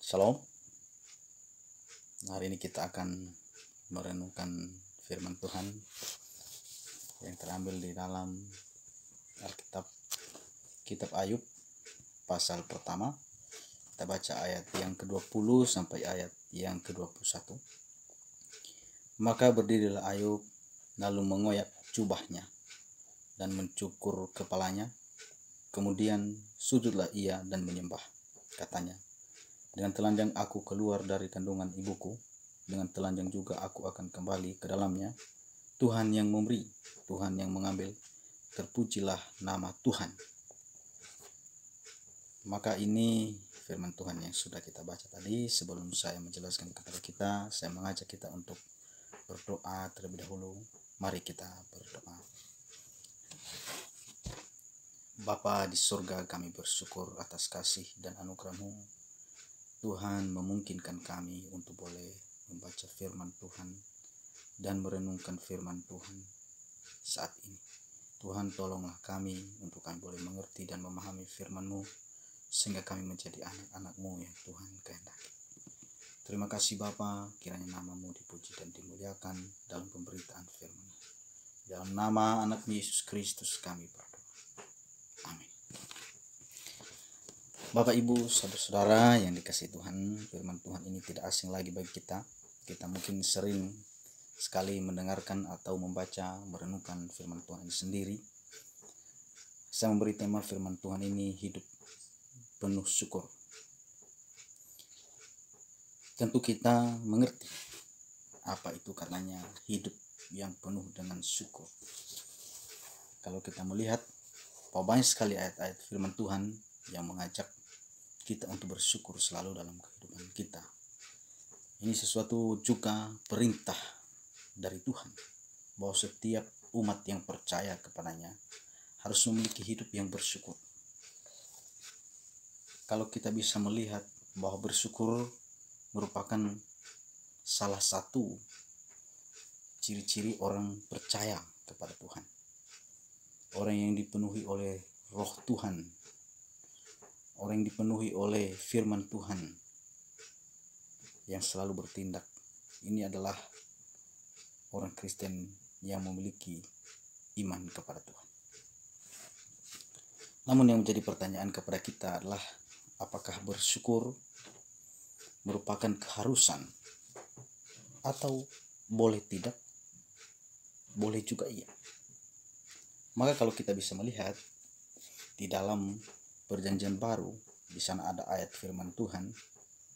Shalom. Hari ini kita akan merenungkan firman Tuhan yang terambil di dalam Alkitab, Kitab Ayub pasal pertama. Kita baca ayat yang ke-20 sampai ayat yang ke-21. Maka berdirilah Ayub lalu mengoyak jubahnya dan mencukur kepalanya. Kemudian sujudlah ia dan menyembah. Katanya, dengan telanjang aku keluar dari kandungan ibuku, dengan telanjang juga aku akan kembali ke dalamnya. Tuhan yang memberi, Tuhan yang mengambil, terpujilah nama Tuhan. Maka ini firman Tuhan yang sudah kita baca tadi. Sebelum saya menjelaskan kepada kita, saya mengajak kita untuk berdoa terlebih dahulu. Mari kita berdoa. Bapa di surga, kami bersyukur atas kasih dan anugerah-Mu. Tuhan memungkinkan kami untuk boleh membaca firman Tuhan dan merenungkan firman Tuhan saat ini. Tuhan, tolonglah kami untuk kami boleh mengerti dan memahami firman-Mu sehingga kami menjadi anak-anak-Mu yang Tuhan kehendaki. Terima kasih Bapa, kiranya nama-Mu dipuji dan dimuliakan dalam pemberitaan firman. Dalam nama anak Yesus Kristus kami berdoa. Amin. Bapak, Ibu, saudara-saudara yang dikasihi Tuhan, firman Tuhan ini tidak asing lagi bagi kita. Kita mungkin sering sekali mendengarkan atau membaca, merenungkan firman Tuhan ini sendiri. Saya memberi tema firman Tuhan ini hidup penuh syukur. Tentu kita mengerti apa itu katanya hidup yang penuh dengan syukur. Kalau kita melihat bahwa banyak sekali ayat-ayat firman Tuhan yang mengajak kita untuk bersyukur selalu dalam kehidupan kita. Ini sesuatu juga perintah dari Tuhan bahwa setiap umat yang percaya kepadanya harus memiliki hidup yang bersyukur. Kalau kita bisa melihat bahwa bersyukur merupakan salah satu ciri-ciri orang percaya kepada Tuhan. Orang yang dipenuhi oleh roh Tuhan, orang yang dipenuhi oleh firman Tuhan yang selalu bertindak. Ini adalah orang Kristen yang memiliki iman kepada Tuhan. Namun yang menjadi pertanyaan kepada kita adalah, apakah bersyukur merupakan keharusan atau boleh tidak? Boleh juga iya. Maka kalau kita bisa melihat di dalam Perjanjian Baru, di sana ada ayat firman Tuhan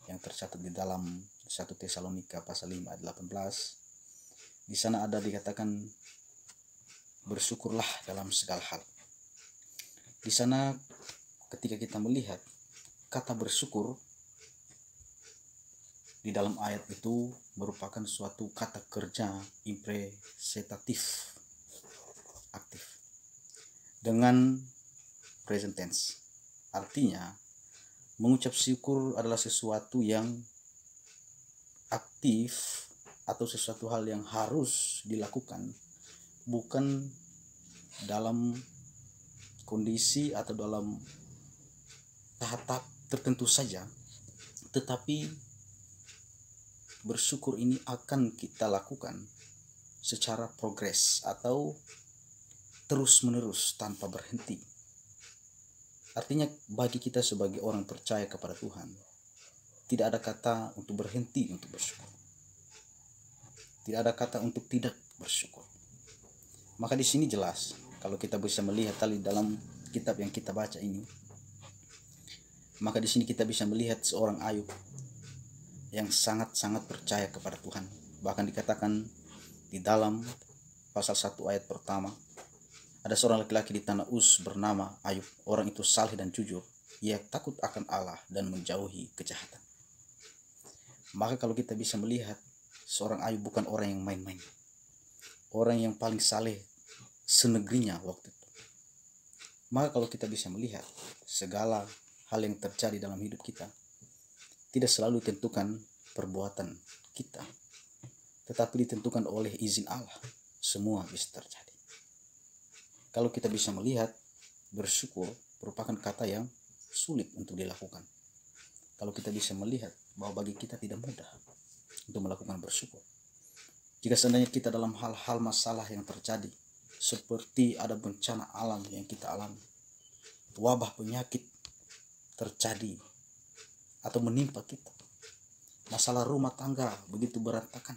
yang tercatat di dalam 1 Tesalonika pasal 5 ayat 18. Di sana ada dikatakan, bersyukurlah dalam segala hal. Di sana ketika kita melihat kata bersyukur di dalam ayat itu merupakan suatu kata kerja impresentatif, aktif, dengan present tense. Artinya, mengucap syukur adalah sesuatu yang aktif atau sesuatu hal yang harus dilakukan, bukan dalam kondisi atau dalam tahap tertentu saja, tetapi bersyukur ini akan kita lakukan secara progres atau terus-menerus tanpa berhenti. Artinya bagi kita sebagai orang percaya kepada Tuhan, tidak ada kata untuk berhenti untuk bersyukur. Tidak ada kata untuk tidak bersyukur. Maka di sini jelas, kalau kita bisa melihat tadi dalam kitab yang kita baca ini, maka di sini kita bisa melihat seorang Ayub yang sangat-sangat percaya kepada Tuhan. Bahkan dikatakan di dalam pasal 1 ayat pertama, ada seorang laki-laki di tanah Uz bernama Ayub. Orang itu saleh dan jujur. Ia takut akan Allah dan menjauhi kejahatan. Maka kalau kita bisa melihat, seorang Ayub bukan orang yang main-main. Orang yang paling saleh senegerinya waktu itu. Maka kalau kita bisa melihat, segala hal yang terjadi dalam hidup kita tidak selalu ditentukan perbuatan kita, tetapi ditentukan oleh izin Allah. Semua bisa terjadi. Kalau kita bisa melihat, bersyukur merupakan kata yang sulit untuk dilakukan. kalau kita bisa melihat bahwa bagi kita tidak mudah untuk melakukan bersyukur. Jika seandainya kita dalam hal-hal masalah yang terjadi, seperti ada bencana alam yang kita alami, wabah penyakit terjadi atau menimpa kita, masalah rumah tangga begitu berantakan,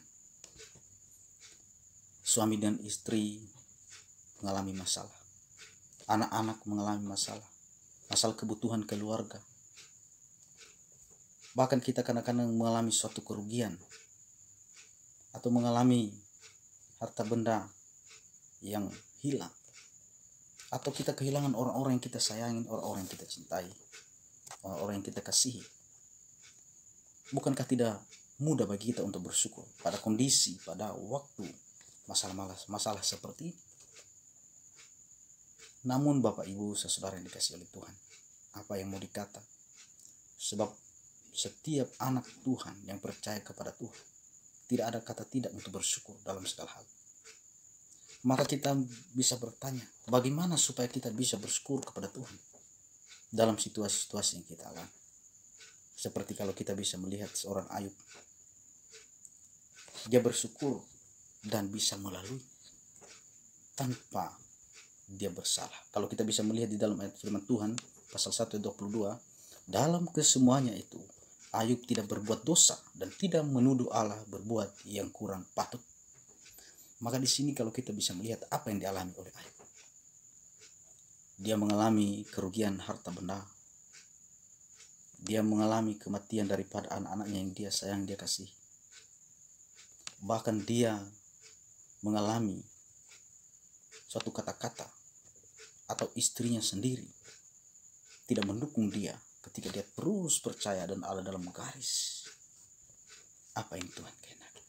suami dan istri mengalami masalah, anak-anak mengalami masalah kebutuhan keluarga, bahkan kita kadang-kadang mengalami suatu kerugian atau mengalami harta benda yang hilang, atau kita kehilangan orang-orang yang kita sayangi, orang-orang yang kita cintai, orang-orang yang kita kasihi. Bukankah tidak mudah bagi kita untuk bersyukur pada kondisi, pada waktu masalah seperti ini? Namun Bapak Ibu saudara yang dikasihi oleh Tuhan, apa yang mau dikata? Sebab setiap anak Tuhan yang percaya kepada Tuhan, tidak ada kata tidak untuk bersyukur dalam segala hal. Maka kita bisa bertanya, bagaimana supaya kita bisa bersyukur kepada Tuhan dalam situasi-situasi yang kita alami. Seperti kalau kita bisa melihat seorang Ayub, dia bersyukur dan bisa melalui tanpa dia bersalah. Kalau kita bisa melihat di dalam ayat firman Tuhan pasal 1 ayat 22, dalam kesemuanya itu Ayub tidak berbuat dosa dan tidak menuduh Allah berbuat yang kurang patut. Maka di sini kalau kita bisa melihat apa yang dialami oleh Ayub, dia mengalami kerugian harta benda, dia mengalami kematian daripada anak-anaknya yang dia sayang, dia kasih. Bahkan dia mengalami suatu kata-kata atau istrinya sendiri tidak mendukung dia ketika dia terus percaya dan ada dalam garis apa yang Tuhan kehendaki.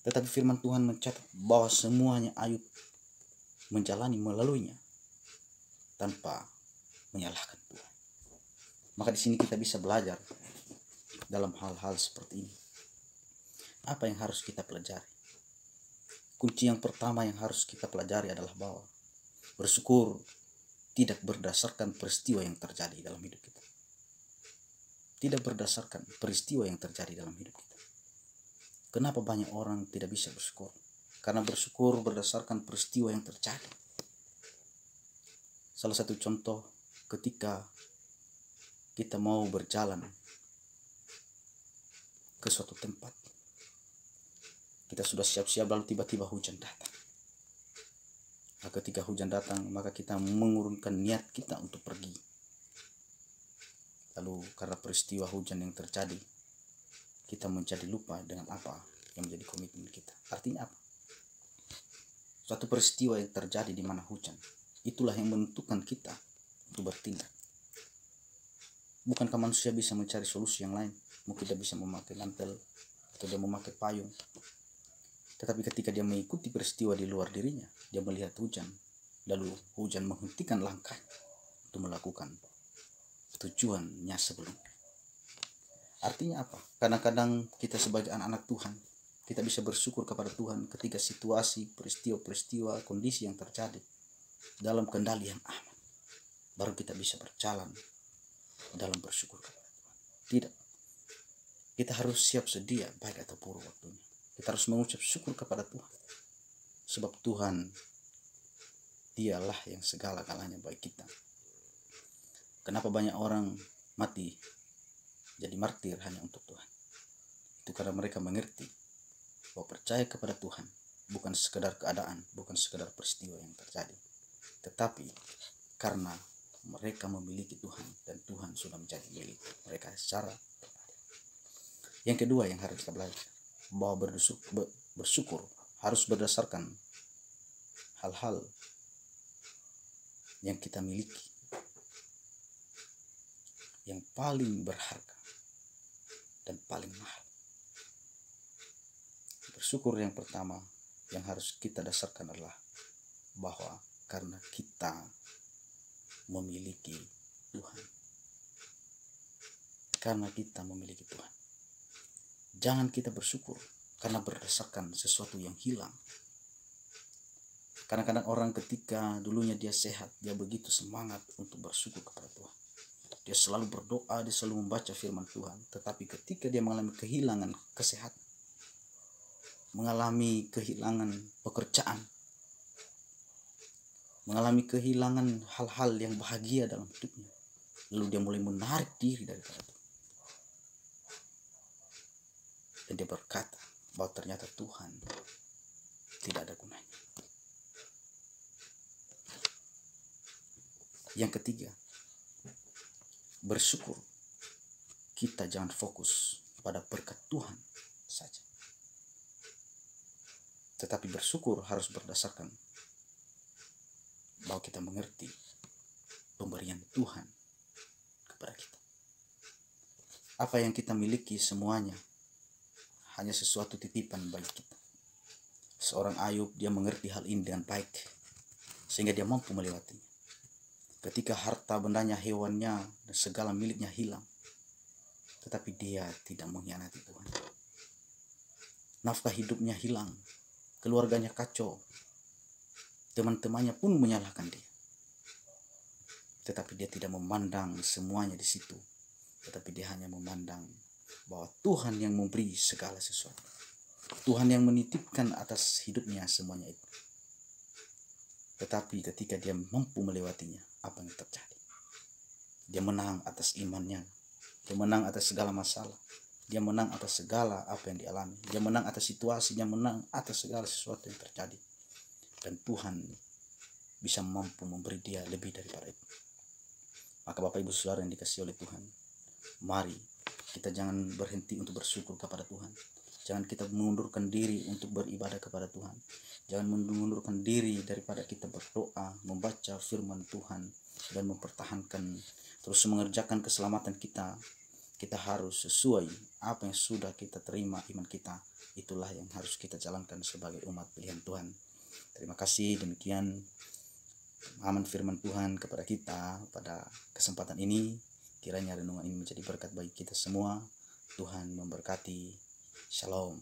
Tetapi firman Tuhan mencatat bahwa semuanya Ayub menjalani melaluinya tanpa menyalahkan Tuhan. Maka di sini kita bisa belajar dalam hal-hal seperti ini. Apa yang harus kita pelajari? Kunci yang pertama yang harus kita pelajari adalah bahwa bersyukur tidak berdasarkan peristiwa yang terjadi dalam hidup kita. Tidak berdasarkan peristiwa yang terjadi dalam hidup kita. Kenapa banyak orang tidak bisa bersyukur? Karena bersyukur berdasarkan peristiwa yang terjadi. Salah satu contoh, ketika kita mau berjalan ke suatu tempat, kita sudah siap-siap lalu tiba-tiba hujan datang. Nah, ketika hujan datang, maka kita mengurungkan niat kita untuk pergi. Lalu karena peristiwa hujan yang terjadi, kita menjadi lupa dengan apa yang menjadi komitmen kita. Artinya apa? Suatu peristiwa yang terjadi di mana hujan, itulah yang menentukan kita untuk bertindak. Bukankah manusia bisa mencari solusi yang lain? Mungkin dia bisa memakai mantel atau dia memakai payung. Tetapi ketika dia mengikuti peristiwa di luar dirinya, dia melihat hujan, lalu hujan menghentikan langkah untuk melakukan tujuannya sebelumnya. Artinya apa? Kadang-kadang kita sebagai anak-anak Tuhan, kita bisa bersyukur kepada Tuhan ketika situasi, peristiwa-peristiwa, kondisi yang terjadi dalam kendali yang aman. Baru kita bisa berjalan dalam bersyukur kepada Tuhan. Tidak. Kita harus siap sedia baik atau buruk waktunya. Kita harus mengucap syukur kepada Tuhan. Sebab Tuhan, dialah yang segala-galanya bagi kita. Kenapa banyak orang mati jadi martir hanya untuk Tuhan? Itu karena mereka mengerti bahwa percaya kepada Tuhan bukan sekedar keadaan, bukan sekedar peristiwa yang terjadi, tetapi karena mereka memiliki Tuhan dan Tuhan sudah menjadi milik mereka secara pribadi. Yang kedua yang harus kita belajar, bahwa bersyukur harus berdasarkan hal-hal yang kita miliki, yang paling berharga dan paling mahal. Bersyukur yang pertama yang harus kita dasarkan adalah bahwa karena kita memiliki Tuhan. Karena kita memiliki Tuhan. Jangan kita bersyukur karena berdasarkan sesuatu yang hilang. Kadang-kadang orang ketika dulunya dia sehat, dia begitu semangat untuk bersyukur kepada Tuhan. dia selalu berdoa, dia selalu membaca firman Tuhan. Tetapi ketika dia mengalami kehilangan kesehatan, mengalami kehilangan pekerjaan, mengalami kehilangan hal-hal yang bahagia dalam hidupnya, lalu dia mulai menarik diri daripada Tuhan. Dan dia berkata bahwa ternyata Tuhan tidak ada gunanya. Yang ketiga, bersyukur. Kita jangan fokus pada berkat Tuhan saja, tetapi bersyukur harus berdasarkan bahwa kita mengerti pemberian Tuhan kepada kita. Apa yang kita miliki semuanya hanya sesuatu titipan bagi kita. Seorang Ayub, dia mengerti hal ini dengan baik sehingga dia mampu melewatinya. Ketika harta bendanya, hewannya, dan segala miliknya hilang, tetapi dia tidak mengkhianati Tuhan. Nafkah hidupnya hilang, keluarganya kacau, teman-temannya pun menyalahkan dia, tetapi dia tidak memandang semuanya di situ, tetapi dia hanya memandang bahwa Tuhan yang memberi segala sesuatu, Tuhan yang menitipkan atas hidupnya semuanya itu. Tetapi ketika dia mampu melewatinya, apa yang terjadi? Dia menang atas imannya, dia menang atas segala masalah, dia menang atas segala apa yang dialami, dia menang atas situasi, dia menang atas segala sesuatu yang terjadi. Dan Tuhan bisa mampu memberi dia lebih daripada itu. Maka Bapak Ibu Saudara yang dikasihi oleh Tuhan, mari kita jangan berhenti untuk bersyukur kepada Tuhan. Jangan kita mengundurkan diri untuk beribadah kepada Tuhan. Jangan mengundurkan diri daripada kita berdoa, membaca firman Tuhan, dan mempertahankan, terus mengerjakan keselamatan kita. Kita harus sesuai apa yang sudah kita terima iman kita. Itulah yang harus kita jalankan sebagai umat pilihan Tuhan. Terima kasih, demikian pemahaman firman Tuhan kepada kita pada kesempatan ini. Kiranya renungan ini menjadi berkat bagi kita semua. Tuhan memberkati. Shalom.